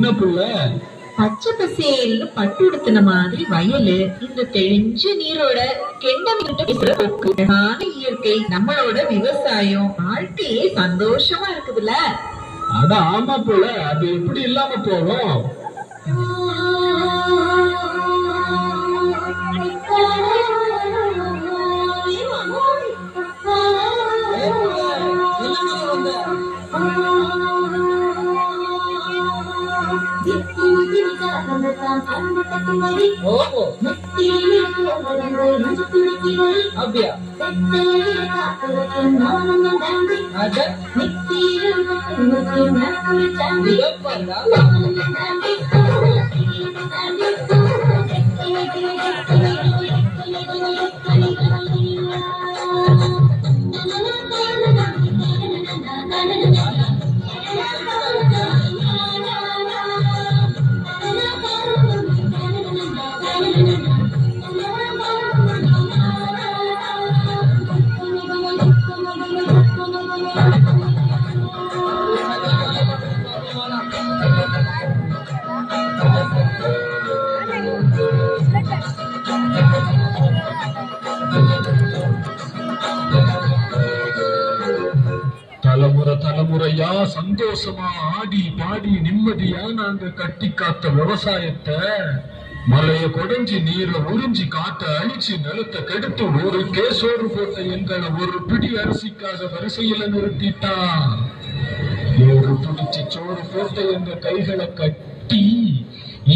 என்ன புள்ள? பச்சை பசேல்னு பட்டு உடுத்தின மாதிரி வயலு, இந்த தெளிஞ்ச நீரோட இயற்கை, நம்மளோட விவசாயம், வாழ்க்கையே சந்தோஷமா இருக்குதுல்ல. அட ஆமா புள்ள, அது எப்படி இல்லாம போகும்? அப்படியா? தலைமுறையா சந்தோஷமா ஆடி பாடி நிம்மதியா நாங்க கட்டி காத்த விவசாயத்தை மலைய கொடைஞ்சி நீரை உறிஞ்சி காட்ட அழிச்சு நிலத்தை கெடுத்து ஒரு கேசோறு போட்ட எங்களை ஒரு பிடி அரிசிக்காக வரிசையில நிறுத்திட்டான். ஒரு பிடிச்சி சோறு போட்ட எங்க கைகளை கட்டி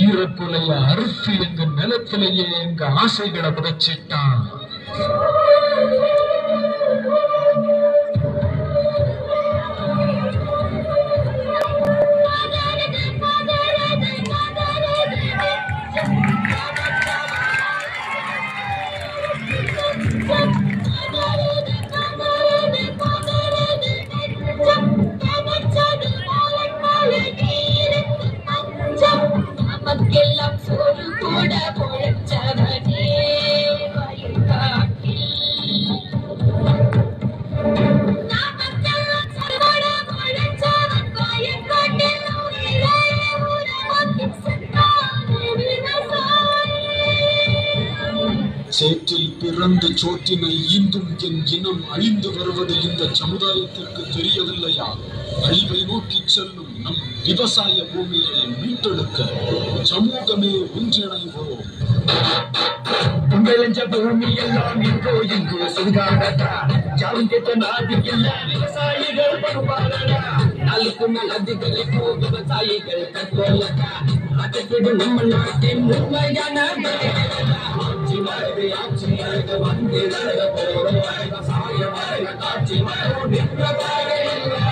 ஈரக்குலைய அறுத்து எங்க நிலத்திலேயே எங்க ஆசைகளை புதைச்சிட்டான். சேற்றில் பிறந்து சோற்றினை ஈந்தும் என் இனம் அழிந்து வருவது இந்த சமுதாயத்திற்கு தெரியவில்லையா? அழிவை நோக்கி செல்லும் நம் விவசாய பூமியை மீட்டெடுக்க சமூகமே ஒன்றிணைவோம். பூமி எல்லாம் இங்கோ இங்கோ சுகாடா ஜாவும் கேட்ட நாடு இல்ல விவசாயிகள் பருவாரடா. நாளுக்கு மேல் அதிகரிப்போ விவசாயிகள் கற்றோலடா. அதற்கு நம்ம நாட்டின் உண்மையான ஆட்சி மரபு ஆட்சி மரபு வந்து போறோம். விவசாய மரபு காட்சி மரபு நின்றதாக இல்லை.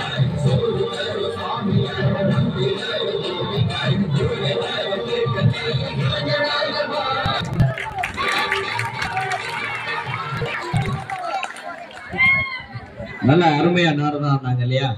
சோறு மரபு சாமி நம்பி நல்ல அருமையா நாடுதான் நாங்க இல்லையா?